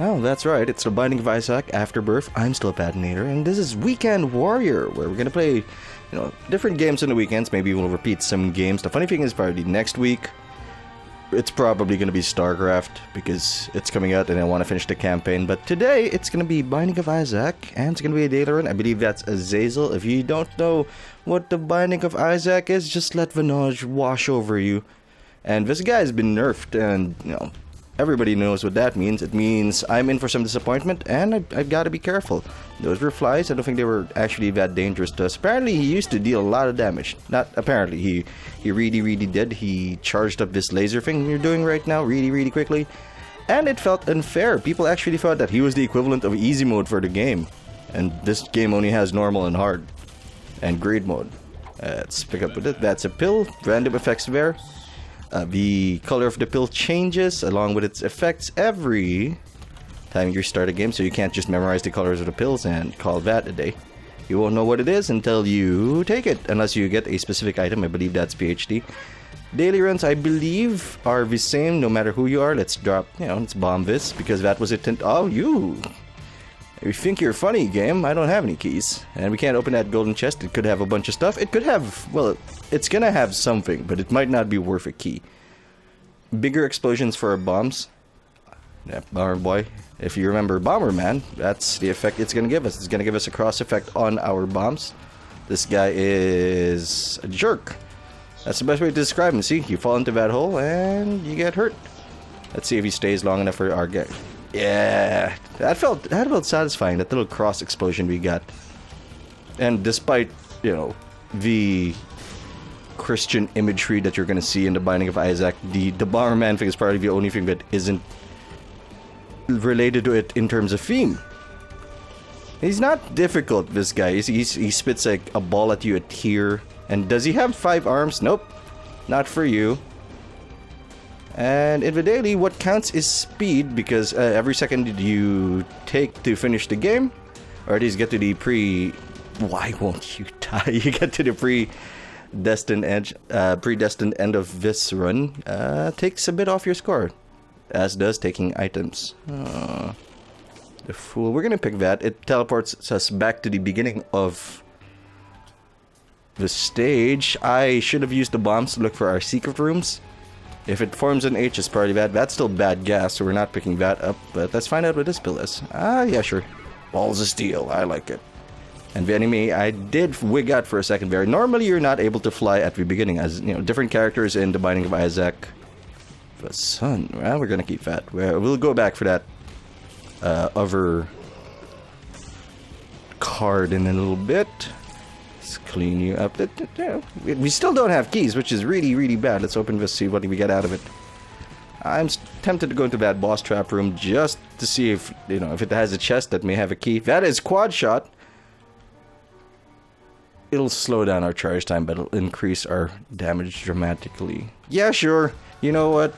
Oh, that's right. It's the Binding of Isaac, Afterbirth. I'm still a Patinator, and this is Weekend Warrior, where we're gonna play, different games on the weekends. Maybe we'll repeat some games. The funny thing is, probably next week, it's probably gonna be StarCraft because it's coming out, and I want to finish the campaign. But today, it's gonna be Binding of Isaac, and it's gonna be a daily run. I believe that's Azazel. If you don't know what the Binding of Isaac is, just let Vanage wash over you. And this guy has been nerfed, and everybody knows what that means. It means I'm in for some disappointment, and I've got to be careful. Those were flies. I don't think they were actually that dangerous to us. Apparently, he used to deal a lot of damage. Not apparently. He really did. He charged up this laser thing you're doing right now really quickly. And it felt unfair. People actually thought that he was the equivalent of easy mode for the game. And this game only has normal and hard. And grade mode. Let's pick up with it. That's a pill. Random effects there. The color of the pill changes along with its effects every time you start a game, so you can't just memorize the colors of the pills and call that a day. You won't know what it is until you take it, unless you get a specific item. I believe that's PhD. Daily runs, I believe, are the same no matter who you are. Let's drop, let's bomb this, because that was it. Oh, you think you're funny, game. I don't have any keys. And we can't open that golden chest. It could have a bunch of stuff. It could have, well, it's gonna have something, but it might not be worth a key. Bigger explosions for our bombs. Yeah, Bomber Boy. If you remember Bomberman, that's the effect it's gonna give us. It's gonna give us a cross effect on our bombs. This guy is a jerk. That's the best way to describe him. See, you fall into that hole and you get hurt. Let's see if he stays long enough for our guy. Yeah, that felt satisfying, that little cross explosion we got. And despite, the Christian imagery that you're gonna see in the Binding of Isaac, the Bomberman thing is probably the only thing that isn't related to it in terms of theme. He's not difficult, this guy. He spits like a ball at you, a tear. And does he have 5 arms? Nope, not for you. And in the daily, what counts is speed, because every second you take to finish the game, or at least get to the why won't you die? You get to the predestined end of this run, takes a bit off your score, as does taking items. The fool. We're gonna pick that. It teleports us back to the beginning of the stage. I should have used the bombs to look for our secret rooms. If it forms an H, it's probably bad. That's still bad gas, so we're not picking that up. But let's find out what this pill is. Ah, yeah, sure. Balls of steel. I like it. And the enemy, I did wig out for a second there. Normally, you're not able to fly at the beginning, as different characters in the Binding of Isaac. The sun. Well, we're gonna keep that. We'll go back for that other card in a little bit. Clean you up. We still don't have keys, which is really bad. Let's open this, see what we get out of it. I'm tempted to go into that boss trap room just to see if if it has a chest that may have a key. That is quad shot. It'll slow down our charge time, but it'll increase our damage dramatically. Yeah, sure. You know what?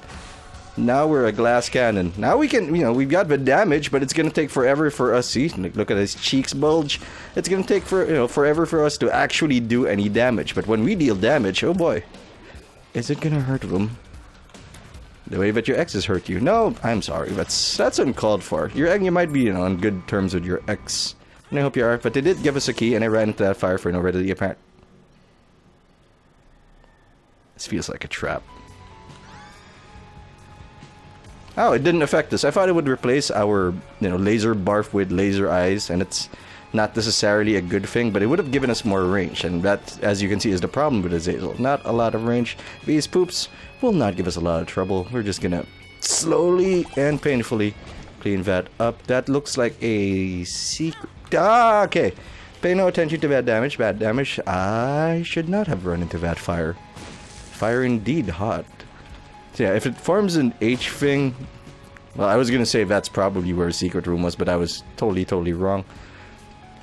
Now we're a glass cannon. Now we can, we've got the damage, but it's gonna take forever for us. See, look at his cheeks bulge. It's gonna take forever for us to actually do any damage. But when we deal damage, oh boy, is it gonna hurt them the way that your exes hurt you? No, I'm sorry, that's uncalled for. You might be on good terms with your ex, and I hope you are. But they did give us a key, and I ran into that fire for no readily apparent. This feels like a trap. Oh, it didn't affect us. I thought it would replace our, laser barf with laser eyes, and it's not necessarily a good thing, but it would have given us more range, and that, as you can see, is the problem with Azazel. Not a lot of range. These poops will not give us a lot of trouble. We're just gonna slowly and painfully clean that up. That looks like a secret. Ah, okay. Pay no attention to bad damage. Bad damage. I should not have run into that fire. Fire indeed hot. So yeah, if it forms an H thing, well, I was gonna say that's probably where a secret room was, but I was totally wrong.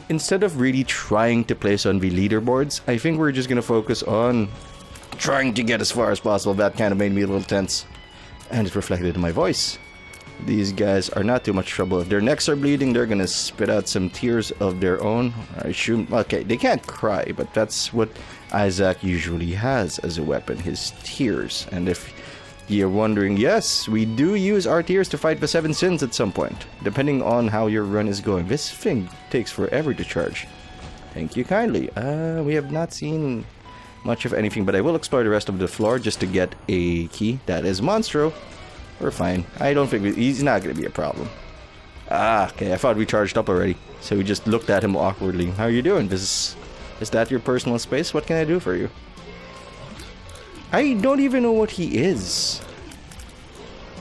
Instead of really trying to place on the leaderboards, I think we're just gonna focus on trying to get as far as possible. That kind of made me a little tense, and it reflected in my voice. These guys are not too much trouble. If their necks are bleeding, they're gonna spit out some tears of their own. I assume, okay, they can't cry, but that's what Isaac usually has as a weapon, his tears. And if you're wondering, yes, we do use our tears to fight the 7 sins at some point, depending on how your run is going. This thing takes forever to charge. Thank you kindly. We have not seen much of anything, but I will explore the rest of the floor just to get a key. That is Monstro. We're fine. I don't think he's not going to be a problem. Ah, okay, I thought we charged up already. So we just looked at him awkwardly. How are you doing? Is that your personal space? What can I do for you? I don't even know what he is.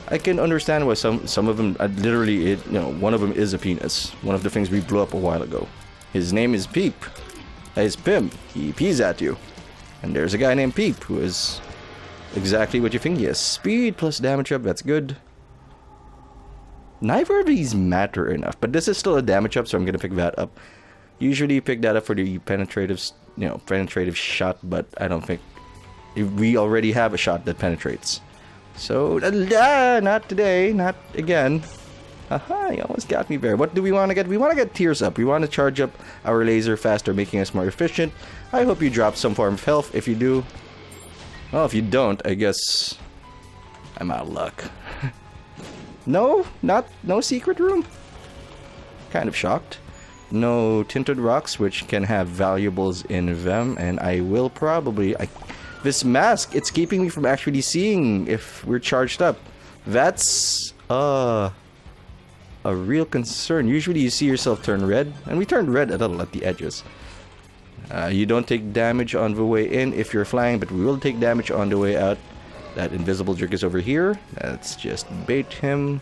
I can understand why some of them literally, one of them is a penis. One of the things we blew up a while ago. His name is Peep. He's Pim. He pees at you. And there's a guy named Peep who is exactly what you think he is. Speed plus damage up, that's good. Neither of these matter enough, but this is still a damage up, so I'm gonna pick that up. Usually you pick that up for the penetrative shot, but I don't think we already have a shot that penetrates. So, not today, not again. Haha, you almost got me there. What do we want to get? We want to get tears up. We want to charge up our laser faster, making us more efficient. I hope you drop some form of health. If you do, well, if you don't, I guess I'm out of luck. No secret room. Kind of shocked. No tinted rocks, which can have valuables in them, and I will probably... this mask, it's keeping me from actually seeing if we're charged up. That's a real concern. Usually you see yourself turn red, and we turned red a little at the edges. You don't take damage on the way in if you're flying, but we will take damage on the way out. That invisible jerk is over here. Let's just bait him.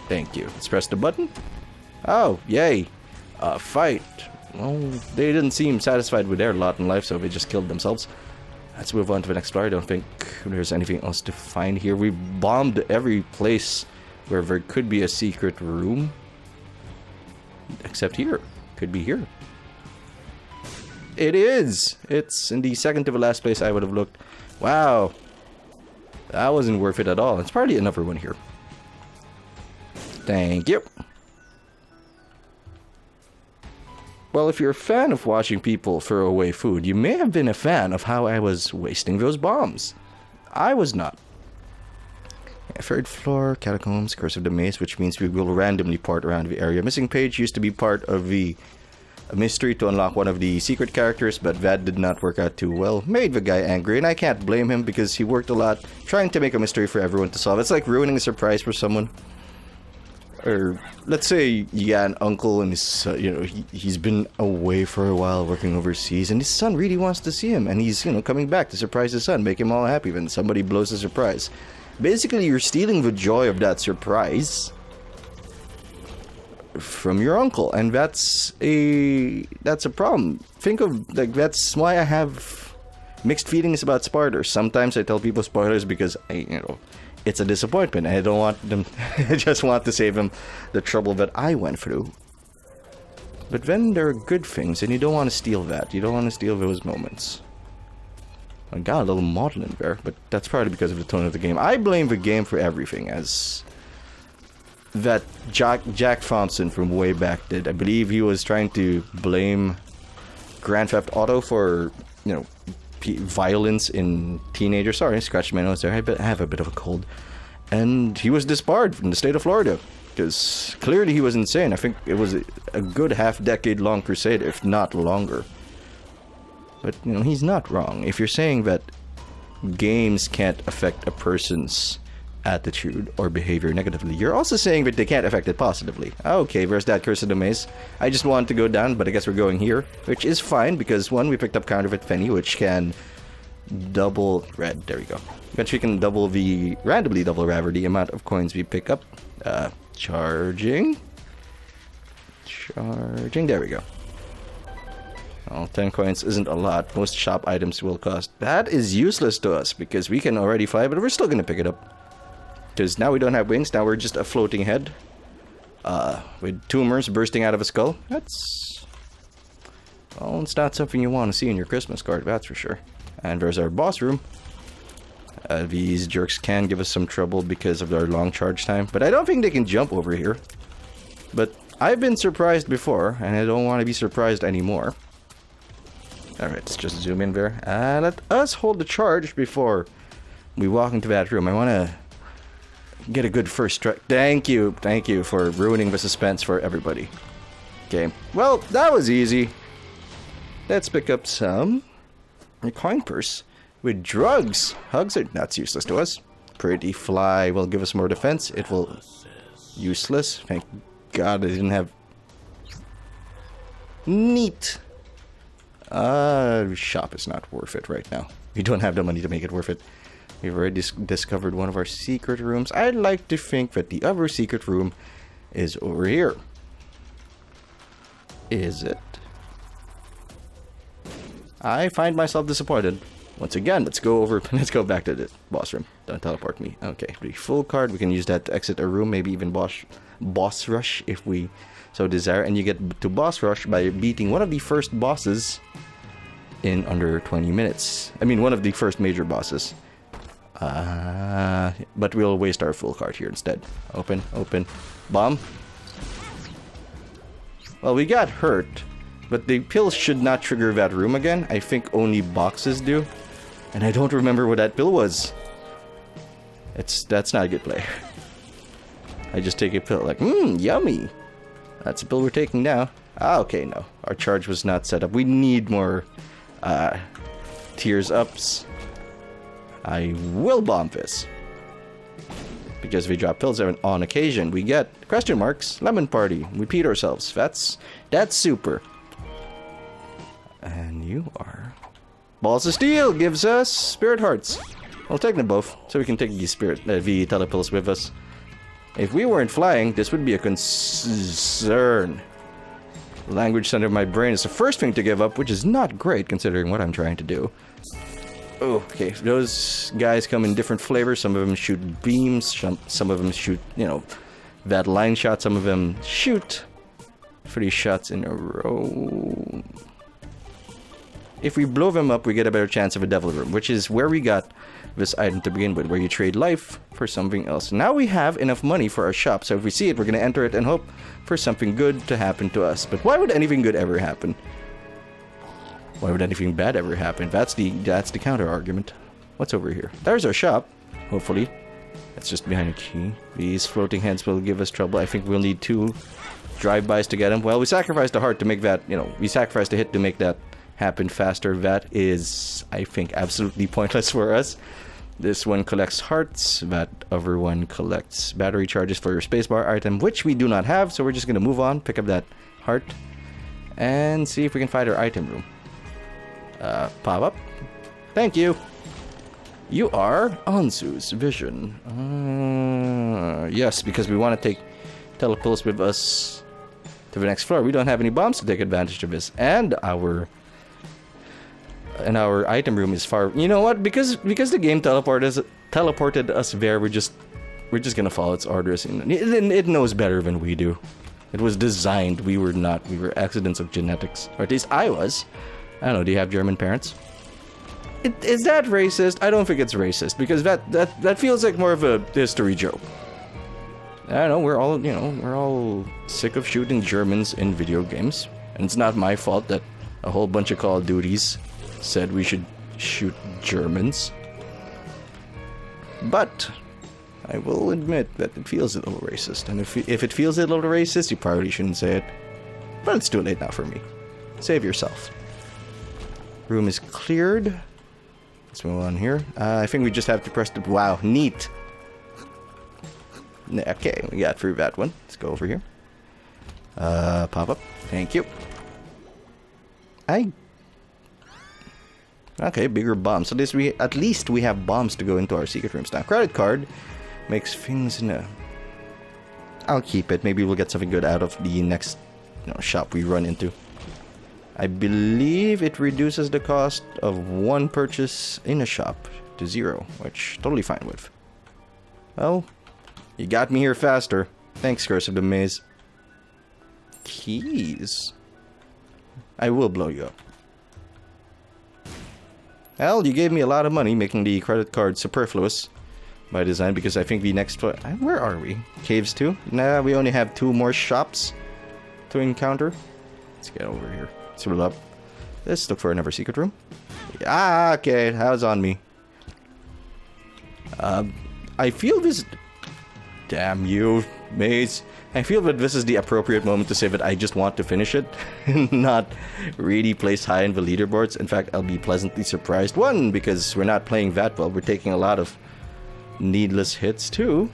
Thank you. Let's press the button. Oh, yay. Fight. Well, they didn't seem satisfied with their lot in life, so they just killed themselves. Let's move on to the next floor. I don't think there's anything else to find here. We bombed every place where there could be a secret room. Except here. Could be here. It is! It's in the second to the last place I would have looked. Wow. That wasn't worth it at all. It's probably another one here. Thank you. Well, if you're a fan of watching people throw away food, you may have been a fan of how I was wasting those bombs. I was not. Third floor, catacombs, curse of the maze, which means we will randomly part around the area. Missing page used to be part of the mystery to unlock one of the secret characters, but that did not work out too well. Made the guy angry, and I can't blame him because he worked a lot trying to make a mystery for everyone to solve. It's like ruining a surprise for someone. Or let's say you got an uncle and his he's been away for a while working overseas, and his son really wants to see him, and he's coming back to surprise his son, make him all happy. Then somebody blows the surprise. Basically, you're stealing the joy of that surprise from your uncle, and that's a problem. Think of that's why I have mixed feelings about spoilers. Sometimes I tell people spoilers because it's a disappointment. I don't want them. I just want to save them the trouble that I went through. But then there are good things, and you don't want to steal that. You don't want to steal those moments. I got a little model in there, but that's probably because of the tone of the game. I blame the game for everything, as that Jack Thompson from way back did. I believe he was trying to blame Grand Theft Auto for, violence in teenagers. Sorry, I scratched my nose there. I have a bit of a cold. And he was disbarred from the state of Florida, because clearly he was insane. I think it was a good half-decade-long crusade, if not longer. But, he's not wrong. If you're saying that games can't affect a person's attitude or behavior negatively, you're also saying that they can't affect it positively. Okay, there's that curse of the maze. I just wanted to go down, but I guess we're going here, which is fine, because one, we picked up Counterfeit Penny, which can double red. There we go. Which we can randomly double rather the amount of coins we pick up. Charging. There we go. Well, 10 coins isn't a lot. Most shop items will cost. That is useless to us because we can already fly, but we're still going to pick it up. Because now we don't have wings. Now we're just a floating head. With tumors bursting out of a skull. That's... well, it's not something you want to see in your Christmas card, that's for sure. And there's our boss room. These jerks can give us some trouble because of their long charge time. But I don't think they can jump over here. But I've been surprised before, and I don't want to be surprised anymore. Alright, let's just zoom in there. Let us hold the charge before we walk into that room, I want to get a good first strike. Thank you for ruining the suspense for everybody. Okay, well, that was easy. Let's pick up some coin purse with drugs. Hugs are not useless to us. Pretty fly will give us more defense. It will useless. Thank God I didn't have. Neat. Shop is not worth it right now. We don't have the money to make it worth it. We've already discovered one of our secret rooms. I'd like to think that the other secret room is over here. Is it? I find myself disappointed. Once again, let's go back to the boss room. Don't teleport me. Okay, the full card. We can use that to exit a room, maybe even boss rush if we so desire. And you get to boss rush by beating one of the first bosses in under 20 minutes. I mean, one of the first major bosses. But we'll waste our full card here instead. Open. Bomb. Well, we got hurt, but the pills should not trigger that room again. I think only boxes do. And I don't remember what that pill was. That's not a good play. I just take a pill like, yummy. That's a pill we're taking now. Okay, no. Our charge was not set up. We need more tears ups. I will bomb this. Because we drop pills on occasion, we get question marks, lemon party, repeat ourselves. That's super. And you are... Balls of Steel gives us Spirit Hearts. We'll take them both, so we can take the telepills with us. If we weren't flying, this would be a concern. Language center of my brain is the first thing to give up, which is not great considering what I'm trying to do. Oh, okay, those guys come in different flavors. Some of them shoot beams, some of them shoot, that line shot. Some of them shoot 3 shots in a row. If we blow them up, we get a better chance of a devil room, which is where we got this item to begin with, where you trade life for something else. Now we have enough money for our shop, so if we see it, we're going to enter it and hope for something good to happen to us. But why would anything good ever happen? Why would anything bad ever happen? That's the counter argument. What's over here? There's our shop, hopefully. That's just behind a key. These floating heads will give us trouble. I think we'll need 2 drive-bys to get them. Well, we sacrificed a heart to make that, we sacrificed a hit to make that happen faster. That is, I think, absolutely pointless for us. This one collects hearts. That other one collects battery charges for your spacebar item, which we do not have. So we're just going to move on, pick up that heart, and see if we can find our item room. Pop up. Thank you. You are Ansu's vision. Yes, because we want to take telepulse with us to the next floor. We don't have any bombs to take advantage of this, and our item room is far. You know what? Because the game teleported us there. We're just gonna follow its orders. It knows better than we do. It was designed. We were not. We were accidents of genetics, or at least I was. I don't know, do you have German parents? Is that racist? I don't think it's racist, because that feels like more of a history joke. I don't know, we're all sick of shooting Germans in video games. And it's not my fault that a whole bunch of Call of Duties said we should shoot Germans. But I will admit that it feels a little racist. And if it feels a little racist, you probably shouldn't say it. But it's too late now for me. Save yourself. Room is cleared. Let's move on here. I think we just have to press the... Wow, neat. Okay, we got through that one. Let's go over here. Pop up. Thank you. Okay, bigger bombs. So at least we have bombs to go into our secret rooms now. Credit card makes things... I'll keep it. Maybe we'll get something good out of the next shop we run into. I believe it reduces the cost of one purchase in a shop to 0, which totally fine with. Well, you got me here faster. Thanks, Curse of the Maze. Keys. I will blow you up. Well, you gave me a lot of money, making the credit card superfluous by design, because I think the next... Where are we? Caves 2? Nah, we only have 2 more shops to encounter. Let's get over here. Scroll up. Let's look for another secret room. Okay, that was on me. I feel this... Damn you, Maze. I feel that this is the appropriate moment to say that I just want to finish it, and not really place high in the leaderboards. In fact, I'll be pleasantly surprised. One, because we're not playing that well. We're taking a lot of needless hits. Two,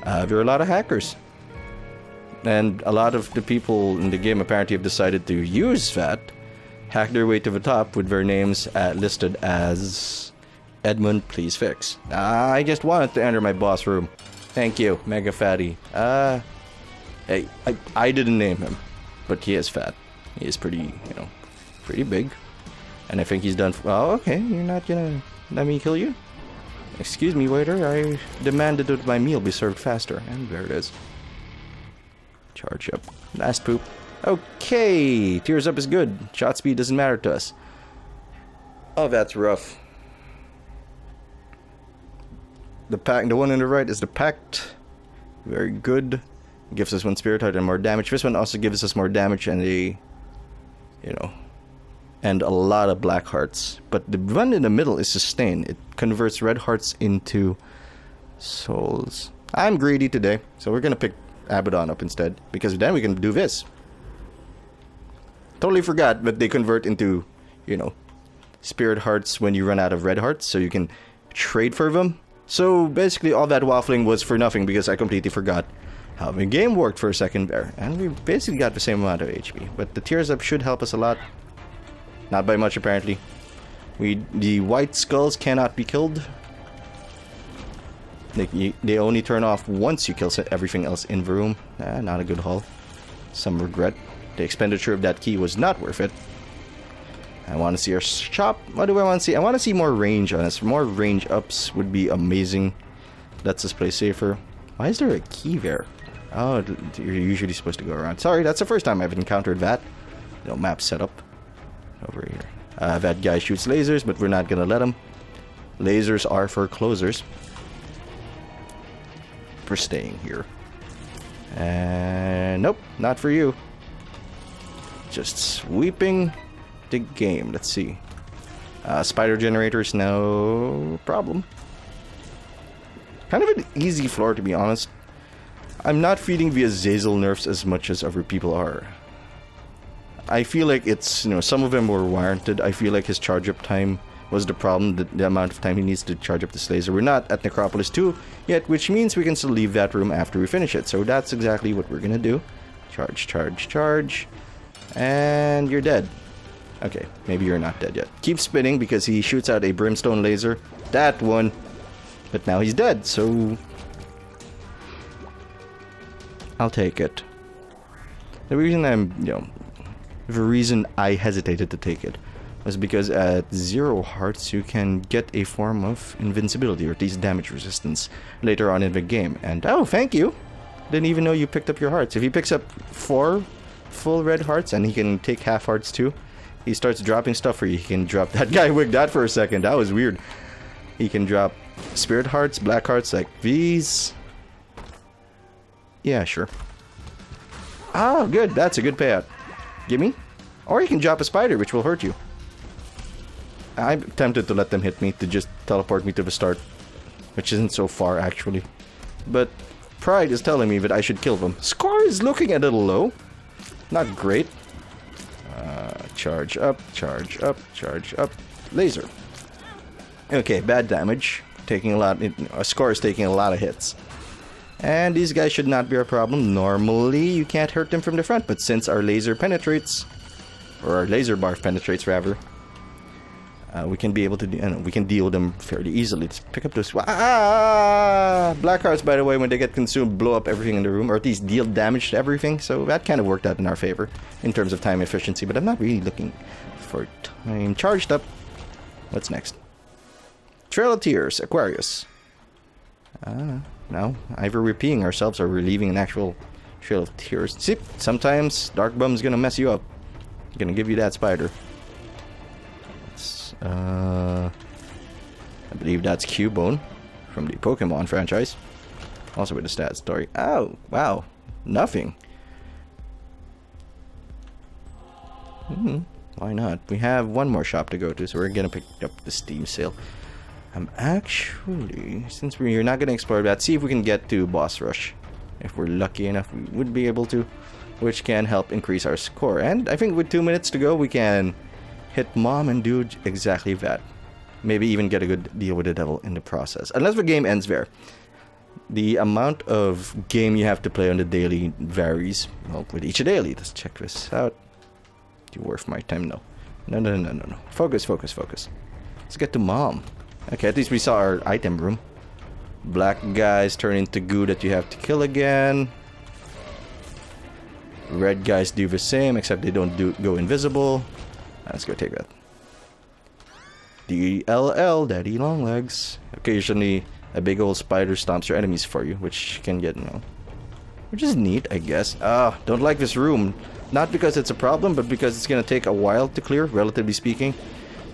there are a lot of hackers. And a lot of the people in the game apparently have decided to use that, hack their way to the top with their names listed as Edmund, please fix. I just wanted to enter my boss room. Thank you, Mega Fatty. Hey, I didn't name him, but he is fat. He is pretty, pretty big. And I think he's done... Oh, okay, you're not gonna let me kill you? Excuse me, waiter, I demanded that my meal be served faster. And there it is. Charge up. Last poop. Okay, tears up is good. Shot speed doesn't matter to us. Oh, that's rough. The one on the right is the Pact. Very good. Gives us 1 spirit heart and more damage. This one also gives us more damage and and a lot of black hearts. But the one in the middle is sustain. It converts red hearts into souls. I'm greedy today, so we're gonna pick Abaddon up instead, because then we can do this. Totally forgot that they convert into, spirit hearts when you run out of red hearts, so you can trade for them. So basically all that waffling was for nothing because I completely forgot how the game worked for a second there. And we basically got the same amount of HP. But the tears up should help us a lot. Not by much apparently. The white skulls cannot be killed. They only turn off once you kill everything else in the room. Not a good haul. Some regret. The expenditure of that key was not worth it. I want to see our shop. What do I want to see? I want to see more range on us. More range ups would be amazing. Lets us play safer. Why is there a key there? Oh, you're usually supposed to go around. Sorry, that's the first time I've encountered that. Map setup. Over here. That guy shoots lasers, but we're not going to let him. Lasers are for closers. For staying here. And nope, not for you. Just sweeping the game. Let's see. Spider generators, no problem. Kind of an easy floor, to be honest. I'm not feeding the Azazel nerfs as much as other people are. I feel like it's, some of them were warranted. I feel like his charge up time was the problem, the amount of time he needs to charge up this laser. We're not at Necropolis 2 yet, which means we can still leave that room after we finish it. So that's exactly what we're gonna do. Charge, charge, charge. And you're dead. Okay, maybe you're not dead yet. Keep spinning because he shoots out a brimstone laser. That one. But now he's dead, so... I'll take it. The reason I hesitated to take it was because at 0 hearts you can get a form of invincibility, or at least damage resistance, later on in the game. And oh, thank you! Didn't even know you picked up your hearts. If he picks up 4 full red hearts, and he can take half hearts too, he starts dropping stuff for you. He can drop... That guy wigged that for a second. That was weird. He can drop spirit hearts, black hearts like these. Yeah, sure. Oh, good. That's a good payout. Gimme. Or you can drop a spider, which will hurt you. I'm tempted to let them hit me, to just teleport me to the start. Which isn't so far, actually. But pride is telling me that I should kill them. Score is looking a little low. Not great. Charge up, charge up, charge up. Laser. Okay, bad damage. Taking a lot... A score is taking a lot of hits. And these guys should not be a problem. Normally, you can't hurt them from the front, but since our laser penetrates... Or our laser barf penetrates, rather... we can be able to... we can deal with them fairly easily. Let's pick up those... Black hearts, by the way, when they get consumed, blow up everything in the room, or at least deal damage to everything, so that kind of worked out in our favor, in terms of time efficiency, but I'm not really looking for time. Charged up. What's next? Trail of Tears, Aquarius. No, either we're peeing ourselves or we're leaving an actual Trail of Tears. See, sometimes Dark Bum's gonna mess you up. Gonna give you that spider. I believe that's Cubone from the Pokemon franchise. Also with the stat story. Oh, wow. Nothing. Why not? We have one more shop to go to, so we're gonna pick up the Steam sale. I'm actually, since we're not going to explore that, see if we can get to boss rush. If we're lucky enough, we would be able to, which can help increase our score. And I think with 2 minutes to go, we can hit mom and do exactly that. Maybe even get a good deal with the devil in the process. Unless the game ends there. The amount of game you have to play on the daily varies. Well, with each daily. Let's check this out. Do you worth my time? No. No. Focus. Let's get to mom. Okay, at least we saw our item room. Black guys turn into goo that you have to kill again. Red guys do the same, except they don't go invisible. Let's go take that. DLL, Daddy Longlegs. Occasionally, a big old spider stomps your enemies for you, which can get, which is neat, I guess. Don't like this room. Not because it's a problem, but because it's gonna take a while to clear, relatively speaking.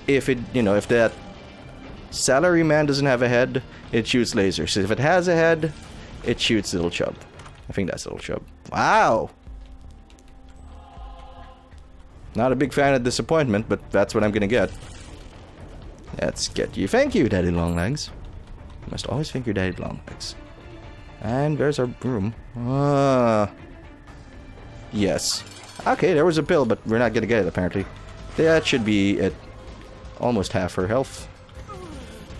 If if that salary man doesn't have a head, it shoots lasers. If it has a head, it shoots Little Chub. I think that's Little Chub. Wow! Not a big fan of disappointment, but that's what I'm gonna get. Let's get you. Thank you, Daddy Longlegs. You must always thank your Daddy Longlegs. And there's our broom. Yes. Okay, there was a pill, but we're not gonna get it, apparently. That should be at almost half her health.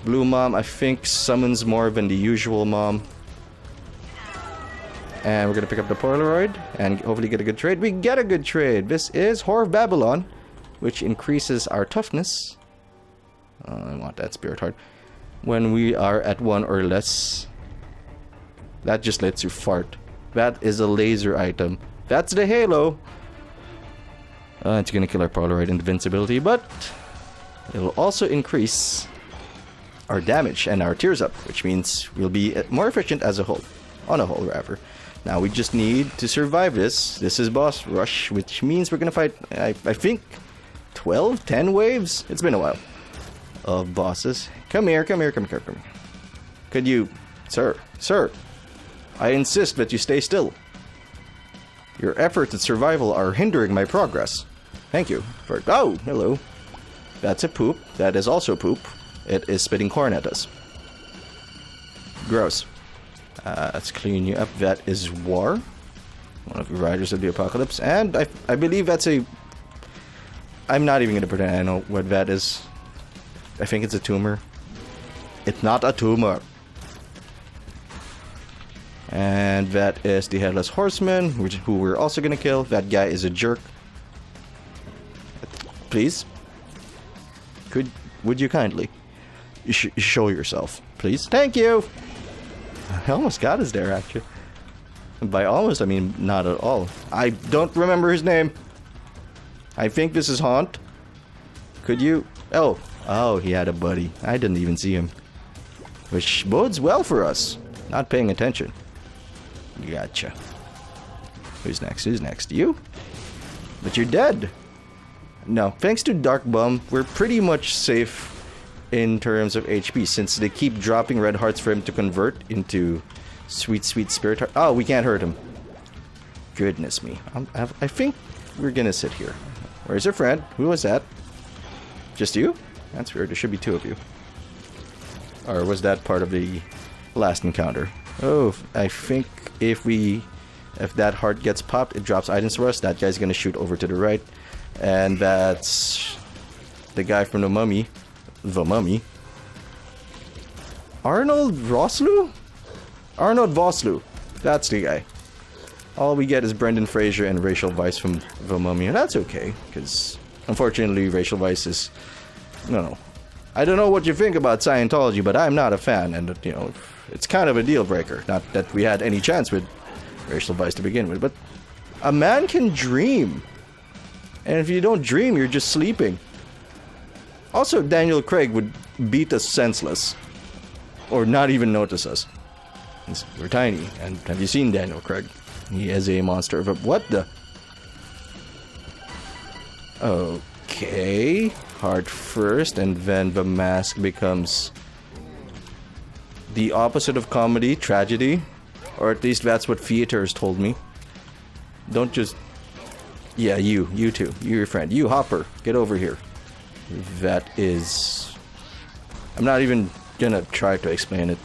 Blue mom, I think, summons more than the usual mom. And we're gonna pick up the Polaroid and hopefully get a good trade. We get a good trade. This is Whore of Babylon, which increases our toughness. I want that spirit heart. When we are at 1 or less. That just lets you fart. That is a laser item. That's the halo. It's gonna kill our Polaroid invincibility, but it'll also increase our damage and our tears up, which means we'll be more efficient as a whole. On a whole, rather. Now we just need to survive this. This is boss rush, which means we're gonna fight, I think, 12, 10 waves? It's been a while. Of bosses. Come here. Could you... Sir, I insist that you stay still. Your efforts at survival are hindering my progress. Thank you. Oh, hello. That's a poop. That is also poop. It is spitting corn at us. Gross. Let's clean you up. That is War. One of the Riders of the Apocalypse. And I believe that's a... I'm not even going to pretend I know what that is. I think it's a tumor. It's not a tumor. And that is the Headless Horseman, who we're also going to kill. That guy is a jerk. Please? Would you kindly show yourself, please? Thank you! I almost got us there, actually. By almost, I mean not at all. I don't remember his name. I think this is Haunt. Could you... Oh, he had a buddy. I didn't even see him. Which bodes well for us. Not paying attention. Gotcha. Who's next? You? But you're dead. No, thanks to Dark Bum, we're pretty much safe in terms of HP, since they keep dropping red hearts for him to convert into sweet spirit heart. Oh, we can't hurt him. Goodness me. I think we're gonna sit here. Where's your friend? Who was that? Just you? That's weird. There should be 2 of you. Or was that part of the last encounter? Oh, I think if that heart gets popped, it drops items for us. That guy's gonna shoot over to the right. And that's the guy from the Mummy. The Mummy. Arnold Vosloo? Arnold Vosloo. That's the guy. All we get is Brendan Fraser and Rachel Weisz from The Mummy. And that's okay, because unfortunately Rachel Weisz is... No. I don't know what you think about Scientology, but I'm not a fan. And, it's kind of a deal breaker. Not that we had any chance with Rachel Weisz to begin with, but a man can dream. And if you don't dream, you're just sleeping. Also, Daniel Craig would beat us senseless. Or not even notice us. We're tiny. And have you seen Daniel Craig? He is a monster. But what the... Okay. Heart first, and then the mask becomes... the opposite of comedy, tragedy. Or at least that's what theaters told me. Don't just... Yeah, you too. You, your friend. You, Hopper. Get over here. That is... I'm not even gonna try to explain it.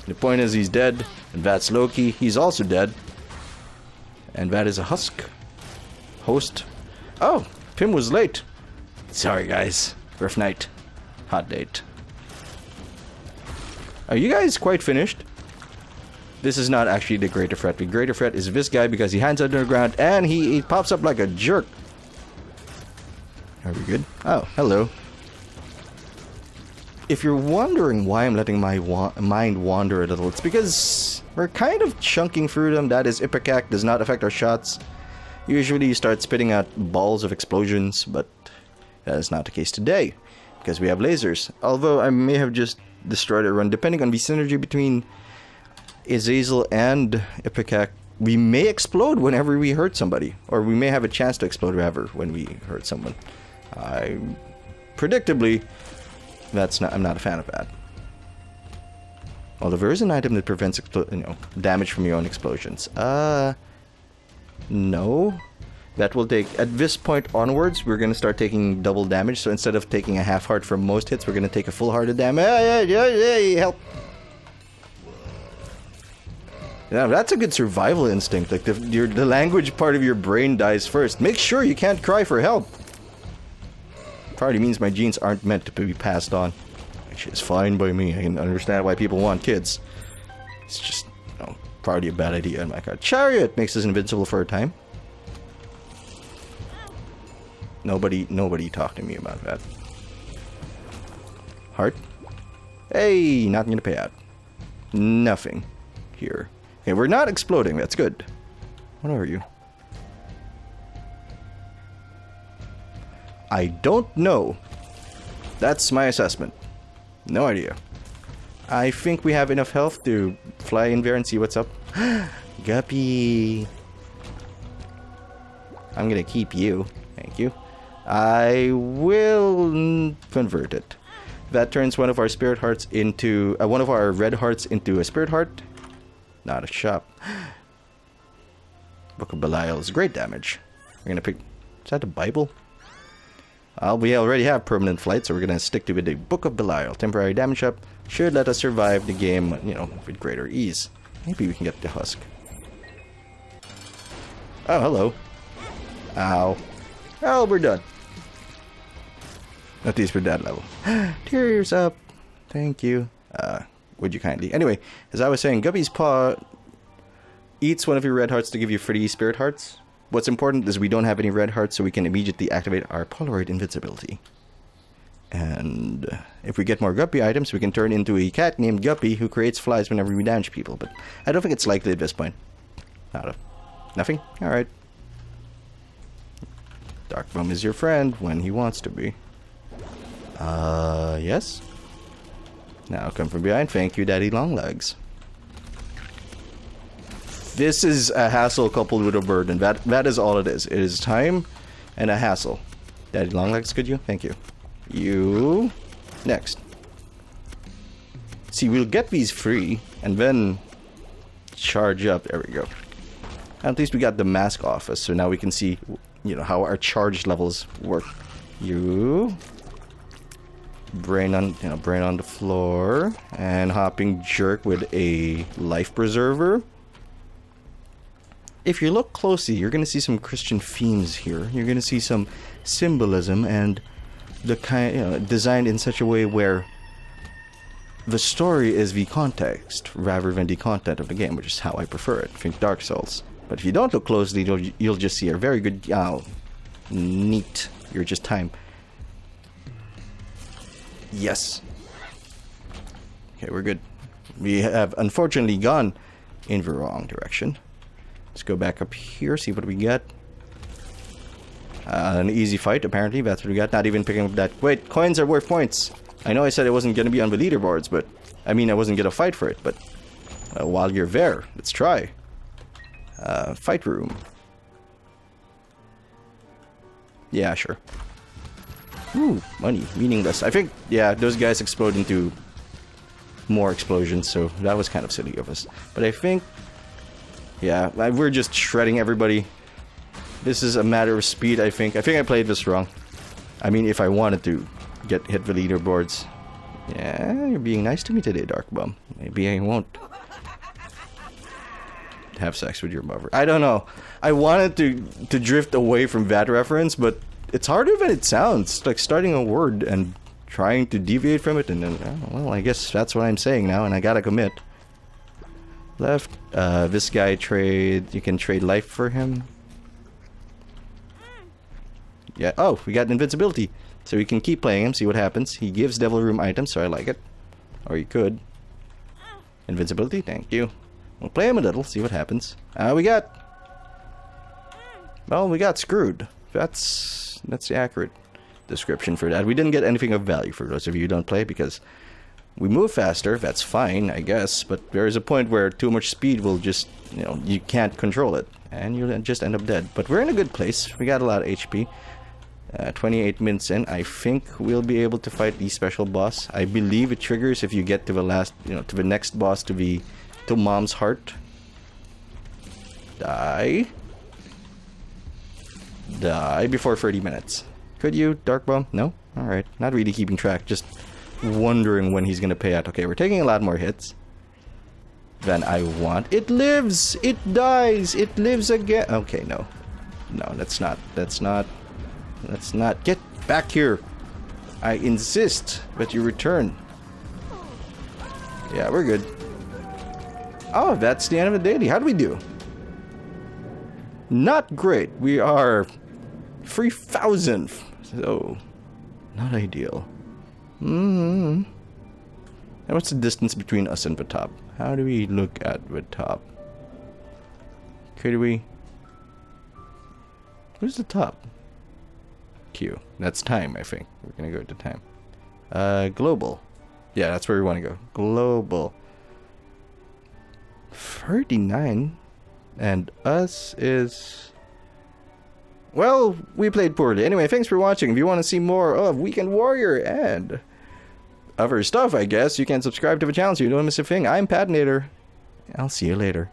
The point is he's dead, and that's Loki. He's also dead. And that is a husk. Host. Oh, Pim was late. Sorry guys. Rough night. Hot date. Are you guys quite finished? This is not actually the greater threat. The greater threat is this guy because he hangs underground and he pops up like a jerk. Are we good? Oh, hello. If you're wondering why I'm letting my mind wander a little, it's because we're kind of chunking through them. That is, Ipecac does not affect our shots. Usually you start spitting out balls of explosions, but that is not the case today, because we have lasers. Although I may have just destroyed a run, depending on the synergy between Azazel and Ipecac, we may explode whenever we hurt somebody, or we may have a chance to explode rather when we hurt someone. Predictably, I'm not a fan of that. Although there is an item that prevents damage from your own explosions. No. That will take, at this point onwards, we're going to start taking double damage. So instead of taking a half heart from most hits, we're going to take a full heart of damage. Hey, help. Yeah, that's a good survival instinct. Like the language part of your brain dies first. Make sure you can't cry for help. Probably means my genes aren't meant to be passed on. Actually, it's fine by me. I can understand why people want kids. It's just, probably a bad idea. Oh my god. Chariot makes us invincible for a time. Nobody talk to me about that. Heart. Hey, not gonna pay out. Nothing here. Okay, we're not exploding. That's good. What are you? I don't know. That's my assessment. No idea. I think we have enough health to fly in there and see what's up. Guppy. I'm gonna keep you. Thank you. I will convert it. That turns one of our spirit hearts into one of our red hearts into a spirit heart. Not a shop. Book of Belial is great damage. We're gonna pick. Is that the Bible? We already have permanent flight, so we're gonna stick to the Book of Belial. Temporary damage up should let us survive the game, with greater ease. Maybe we can get the husk. Oh, hello. Ow. Oh, we're done. At least we're that level. Tears up. Thank you. Would you kindly? Anyway, as I was saying, Guppy's Paw eats one of your red hearts to give you 3 spirit hearts. What's important is we don't have any red hearts, so we can immediately activate our Polaroid invincibility. And if we get more Guppy items, we can turn into a cat named Guppy who creates flies whenever we damage people. But I don't think it's likely at this point. Nothing? Alright. Darkbum is your friend when he wants to be. Yes? Now come from behind. Thank you, Daddy Longlegs. This is a hassle coupled with a burden. That is all it is. It is time and a hassle. Daddy Longlegs, could you? Thank you. You. Next. See, we'll get these free and then charge up. There we go. At least we got the mask off us, so now we can see, how our charge levels work. You. Brain on the floor. And hopping jerk with a life preserver. If you look closely, you're going to see some Christian themes here. You're going to see some symbolism and the kind, designed in such a way where the story is the context rather than the content of the game, which is how I prefer it. Think Dark Souls. But if you don't look closely, you'll just see a very good, neat. You're just time. Yes. Okay, we're good. We have unfortunately gone in the wrong direction. Let's go back up here, see what we got. An easy fight, apparently. That's what we got. Not even picking up that. Wait, coins are worth points. I know I said it wasn't going to be on the leaderboards, but I wasn't going to fight for it. But while you're there, let's try. Fight room. Yeah, sure. Ooh, money. Meaningless. I think, yeah, those guys explode into more explosions, so that was kind of silly of us. But I think, yeah, we're just shredding everybody. This is a matter of speed, I think. I think I played this wrong. If I wanted to hit the leaderboards, Yeah, you're being nice to me today, Dark Bum. Maybe I won't have sex with your mother. I don't know. I wanted to drift away from that reference, but it's harder than it sounds. It's like starting a word and trying to deviate from it, and then, well, I guess that's what I'm saying now, and I gotta commit. Left. This guy trade. You can trade life for him. Yeah. Oh, we got invincibility. So we can keep playing him, see what happens. He gives Devil Room items, so I like it. Or you could. Invincibility, thank you. We'll play him a little, see what happens. We got... Well, we got screwed. That's the accurate description for that. We didn't get anything of value for those of you who don't play, because we move faster. That's fine, I guess. But there is a point where too much speed will just, you know, you can't control it. And you'll just end up dead. But we're in a good place. We got a lot of HP. 28 minutes in, I think we'll be able to fight the special boss. I believe it triggers if you get to the last, you know, to the next boss, to Mom's heart. Die before 30 minutes. Could you, Dark Bum? No? Alright. Not really keeping track, just wondering when he's gonna pay out. Okay, we're taking a lot more hits than I want. It lives! It dies! It lives again! Okay, no. No, that's not. Get back here. I insist that you return. Yeah, we're good. Oh, that's the end of the daily. How do we do? Not great. We are 3,000th. So, not ideal. And what's the distance between us and the top? How do we look at the top? Could we... Where's the top? Q. That's time, I think. We're gonna go to time. Global. Yeah, that's where we want to go. Global. 39. And us is... Well, we played poorly. Anyway, thanks for watching. If you want to see more of Weekend Warrior and other stuff, I guess, you can subscribe to the channel so you don't miss a thing. I'm Patinator. I'll see you later.